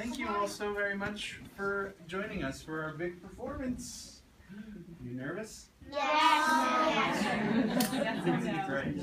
Thank you all so very much for joining us for our big performance. You nervous? Yes. Great.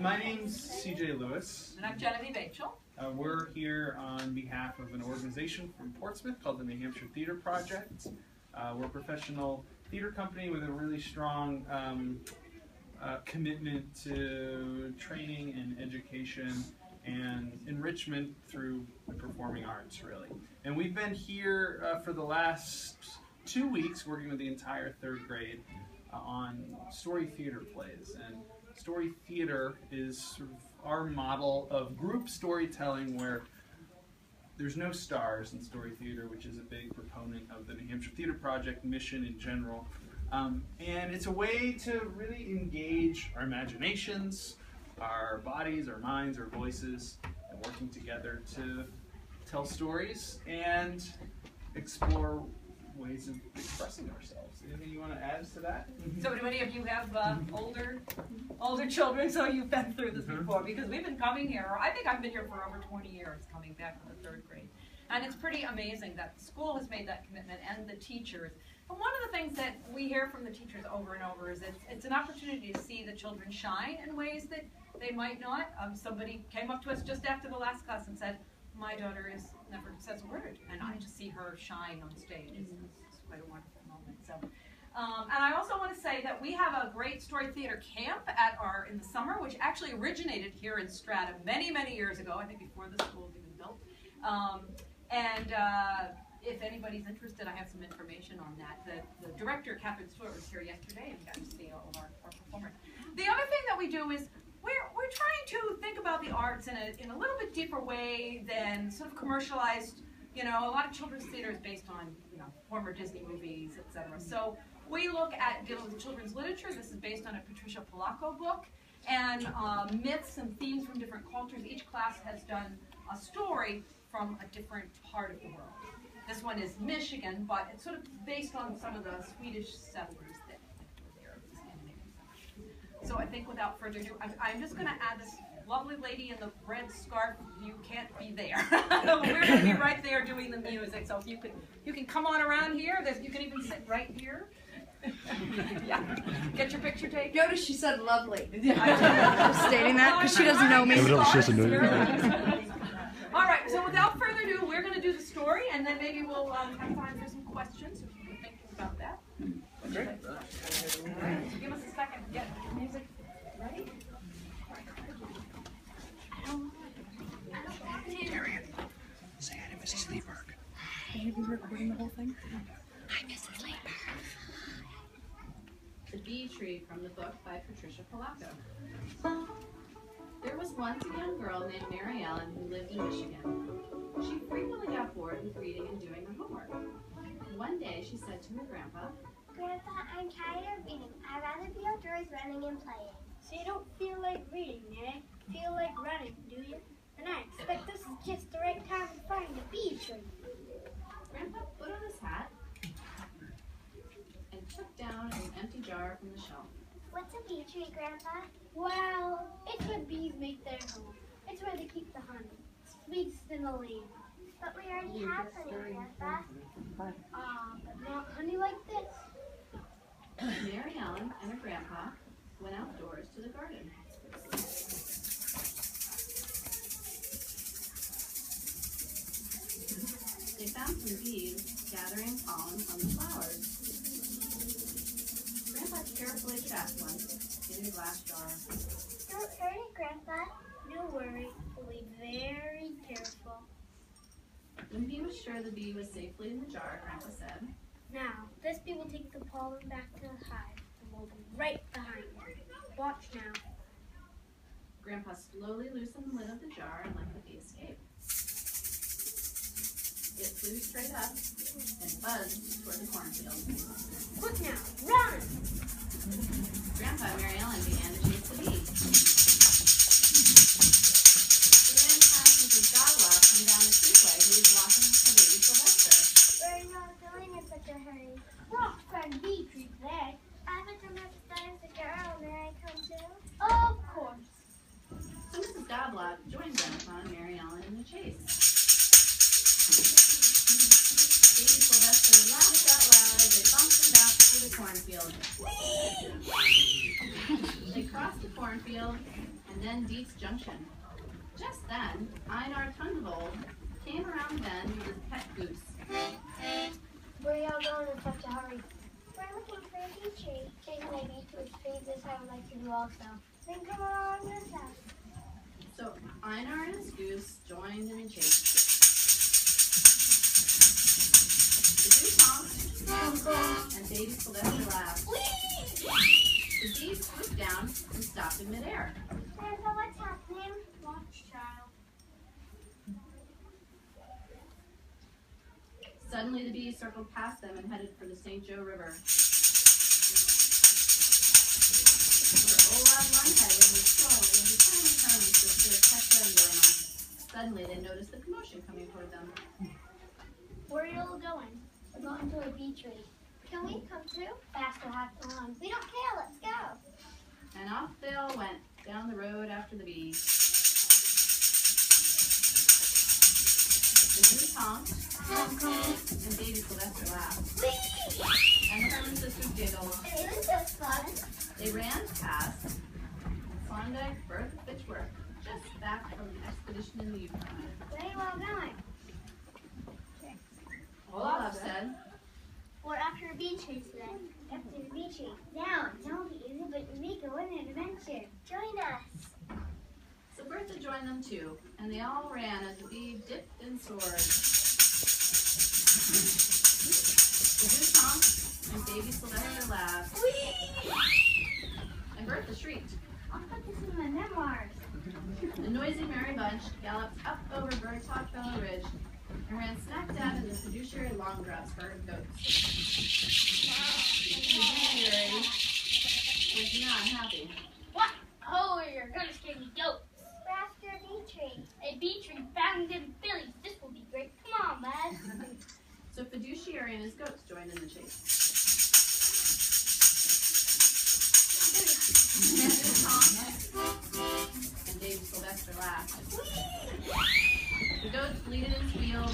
My name's CJ Lewis. And I'm Genevieve Rachel. We're here on behalf of an organization from Portsmouth called the New Hampshire Theater Project. We're a professional theater company with a really strong commitment to training and education and enrichment through the performing arts, really. And we've been here for the last 2 weeks working with the entire third grade on story theater plays. And story theater is sort of our model of group storytelling where there's no stars in story theater, which is a big proponent of the New Hampshire Theater Project mission in general. And it's a way to really engage our imaginations, our bodies, our minds, our voices, and working together to tell stories and explore ways of expressing ourselves. Anything you want to add to that? So do any of you have older children, so you've been through this before? Because we've been coming here, or I think I've been here for over 20 years, coming back to the third grade. And it's pretty amazing that the school has made that commitment, and the teachers. And one of the things that we hear from the teachers over and over is that it's an opportunity to see the children shine in ways that they might not. Somebody came up to us just after the last class and said, my daughter never says a word, and I just see her shine on stage. It's quite a wonderful moment. So, and I also want to say that we have a great story theater camp in the summer, which actually originated here in Strata many, many years ago, I think before the school was even built. If anybody's interested, I have some information on that. The director, Catherine Stewart, was here yesterday and got to see all of our performers. The other thing that we do is we're trying to think about the arts in a little bit deeper way than sort of commercialized. You know, a lot of children's theater is based on former Disney movies, etc. So we look at dealing with children's literature. This is based on a Patricia Polacco book, and myths and themes from different cultures. Each class has done a story from a different part of the world. This one is Michigan, but it's sort of based on some of the Swedish settlers that were there. So I think without further ado, I'm just going to add this lovely lady in the red scarf. You can't be there. We're going to be right there doing the music. So if you can come on around here. You can even sit right here. Yeah. Get your picture taken. Notice she said lovely. Just stating that because she doesn't know me. Evidently she doesn't know you. All right, so without further ado, we're going to do the story, and then maybe we'll have time for some questions if you're thinking about that. Great. So give us a second to get the music ready. Darian, say hi to Mrs. Lieberg. Have you recording the whole thing? Hi, Mrs. Lieberg. The Bee Tree from the book by Patricia Polacco. There was once a young girl named Mary Ellen who lived in Michigan. She frequently got bored with reading and doing her homework. One day she said to her grandpa, Grandpa, I'm tired of reading. I'd rather be outdoors running and playing. So you don't feel like reading, eh? Feel like running, do you? And I expect this is just the right time to find a bee tree. Grandpa put on his hat and took down an empty jar from the shelf. What's a bee tree, Grandpa? Well, it's where bees make their home. It's where they keep the honey. Sweetest in the land. But we already have honey, Grandpa. But not honey like this. Mary Ellen and her grandpa went outdoors to the garden. They found some bees gathering pollen from the flowers. Grandpa carefully trapped one in a glass jar. Don't hurt it, Grandpa. No worry, we'll be very careful. When he was sure the bee was safely in the jar, Grandpa said, Now, this bee will take the pollen back to the hive, and we'll be right behind it. Watch now. Grandpa slowly loosened the lid of the jar and let the bee escape. It flew straight up and buzzed toward the cornfield. Quick now, run! Grandpa and Mary Ellen began to chase the bee. They ran past Mrs. Godwell coming down the creekway who was walking her baby Sylvester. Where are you all going in such a hurry? Well, find bee tree today. I'm at the next time the girl. May I come too? Of course. So Mrs. Godwell joined Grandpa and Mary Ellen the chase. Davy Sylvester laughed out loud as they bumped and bounced through the cornfield. They crossed the cornfield and then Dietz Junction. Just then, Einar Tundevold came around the bend with his pet goose. Where are y'all going in such a hurry? We're looking for a bee tree. Chasing a bee to its tree, this I would like to do also. Then come along this house. So Einar and his goose joined in a chase. The goose honked, and Davy Sylvester laughed. The bee swooped down and stopped in midair. Grandpa, what's happening? Watch, child. Suddenly, the bee circled past them and headed for the St. Joe River. Where Olav Lundhagen was strolling with his tiny hermit sister Petra and Lena. Suddenly, they noticed the commotion coming toward them. Where are you all going? We're going to a bee tree. Can we come too? Faster, have fun. We don't care, let's go. And off they all went, down the road after the bee. The goose honked, and Davy Sylvester laughed. And the hermit sisters giggled. It was so fun. They ran past Klondike Bertha Fitchworth, just back from an expedition in the Yukon. Where are you all going? Olaf said, We're after a bee tree today. After the bee tree. Now, it won't be easy, but we go on an adventure. Join us. so Bertha joined them too, and they all ran as the bee dipped and soared. The goose honked, and Davy Sylvester laughed. And Bertha shrieked. I'll put this in my memoirs. The noisy merry bunch galloped up over Birdtop Fellow Ridge and ran smack dab in the fiduciary long grass herd of goats. The fiduciary was not happy. What? Oh, you're gonna scare me goats. We're after a bee tree. A bee tree found in Phillies. This will be great. Come on, bud. So fiduciary and his goats joined in the chase. And Davy Sylvester laughed. The goats bleated and squealed.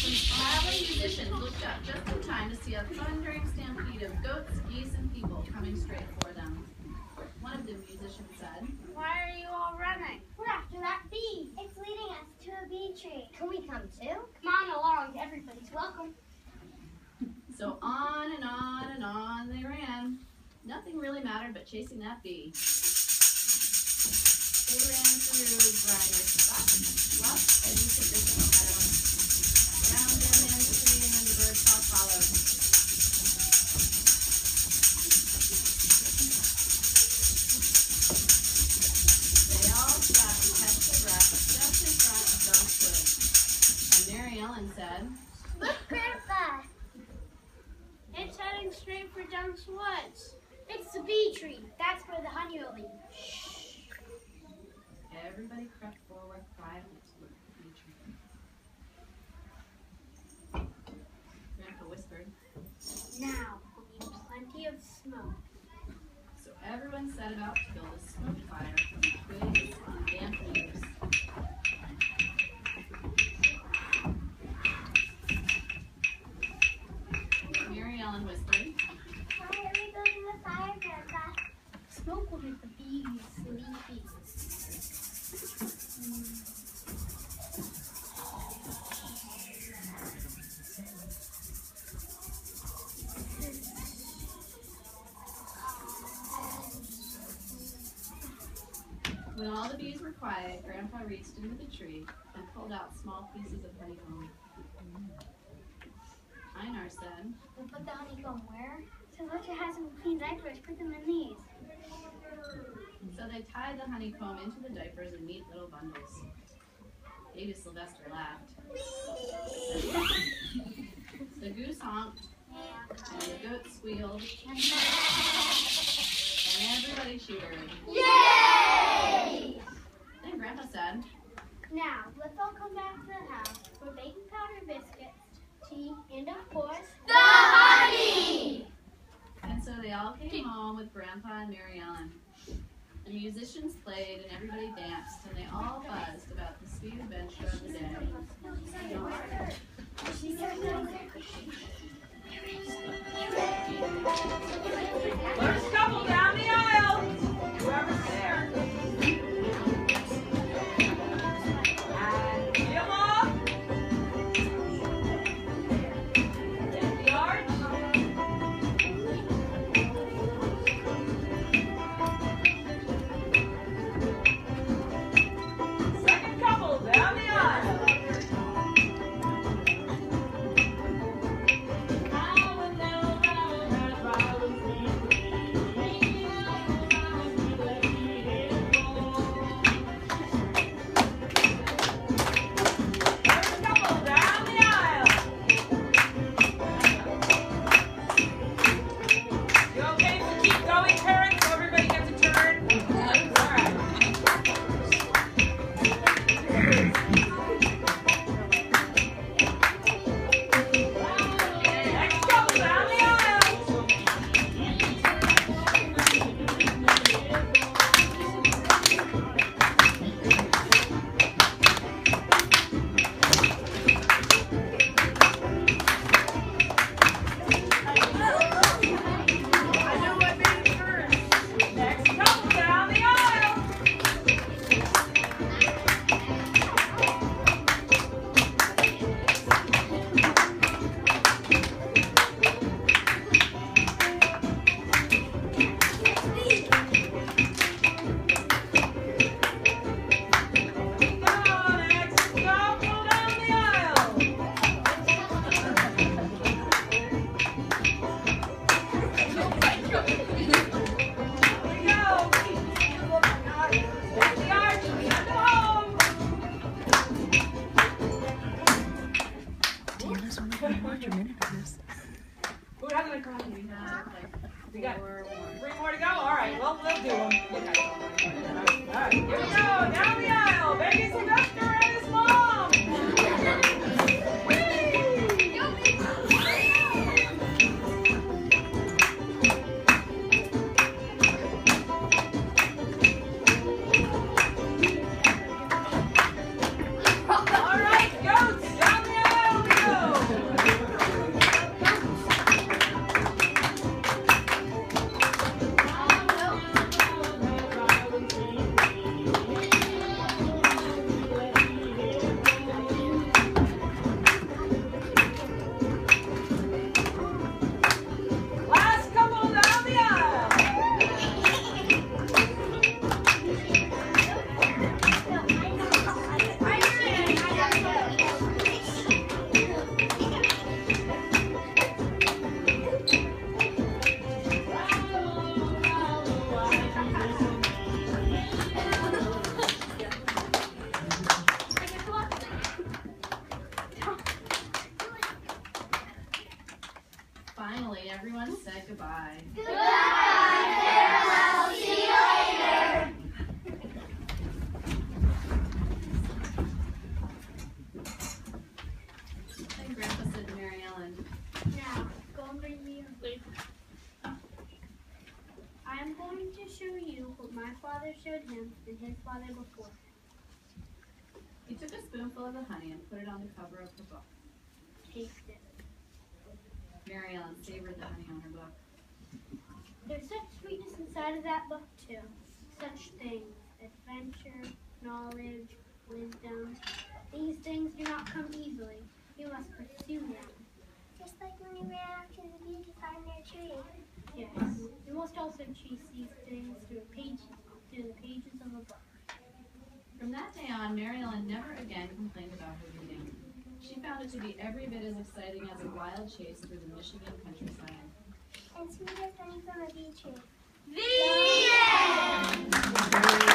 Some traveling musicians looked up just in time to see a thundering stampede of goats, geese, and people coming straight for them. One of the musicians said, Why are you all running? We're after that bee. It's leading us to a bee tree. Can we come too? Come on along. Everybody's welcome. so on and on and on they ran. Nothing really mattered but chasing that bee. They ran through Griner's Bluff, Edmonton District Meadow, around Dead Man's Tree and into Birdtop Hollow. They all stopped to catch their breath just in front of Dunk's Wood. And Mary Ellen said, Look, Grandpa. It's heading straight for Dunk's Woods. It's the bee tree. That's where the honey will be. everybody crept forward quietly to look at the bee tree. Grandpa whispered, Now, we'll need plenty of smoke. so everyone set about to build a smoke fire from twigs and damp leaves. Mary Ellen whispered, Why are we building the fire, Grandpa? Smoke will make the bees sleepy. when all the bees were quiet, Grandpa reached into the tree and pulled out small pieces of honeycomb. Einar said, We'll put the honeycomb where? So Roger has some clean diapers. Put them in these. so they tied the honeycomb into the diapers in neat little bundles. Davy Sylvester laughed. The goose honked, and the goat squealed, and everybody cheered. Yay! Then Grandpa said, Now, let's all come back to the house for baking powder biscuits, tea, and of course, The honey! and so they all came home with Grandpa and Mary Ellen. The musicians played, played and everybody danced, and they all buzzed about the sweet adventure of the day. First couple down the aisle. Whoever's there. And come off. Hit the arch. Second couple down the aisle. Third couple down the aisle. You okay to keep going, parents, so everybody gets a turn? All right. Next couple down the aisle. Next couple down the aisle. Now, next couple down the aisle. Here we go. Hit the arch, send them home. Deanna's only gonna watch a minute of this. How many we got 3 more to go? All right, well, we'll do them. All right, here we go. Down the aisle. Baby Sylvester and his mom. All right, goats. Down the aisle we go. Last couple down the aisle. Finally, everyone said goodbye. Then Grandpa said to Mary Ellen, Now, go and bring me a plate. I'm going to show you what my father showed him and his father before. he took a spoonful of the honey and put it on the cover of the book. Taste it. Mary Ellen savored the honey on her book. There's such sweetness inside of that book, too. Such things. Adventure, knowledge, wisdom. These things do not come easily. You must pursue them. Just like when we ran after the bee to find their tree. Yes. You must also chase these things through the pages of a book. From that day on, Mary Ellen never again complained about her reading. She found it to be every bit as exciting as a wild chase through the Michigan countryside. And sweet as honey from a bee tree. The end!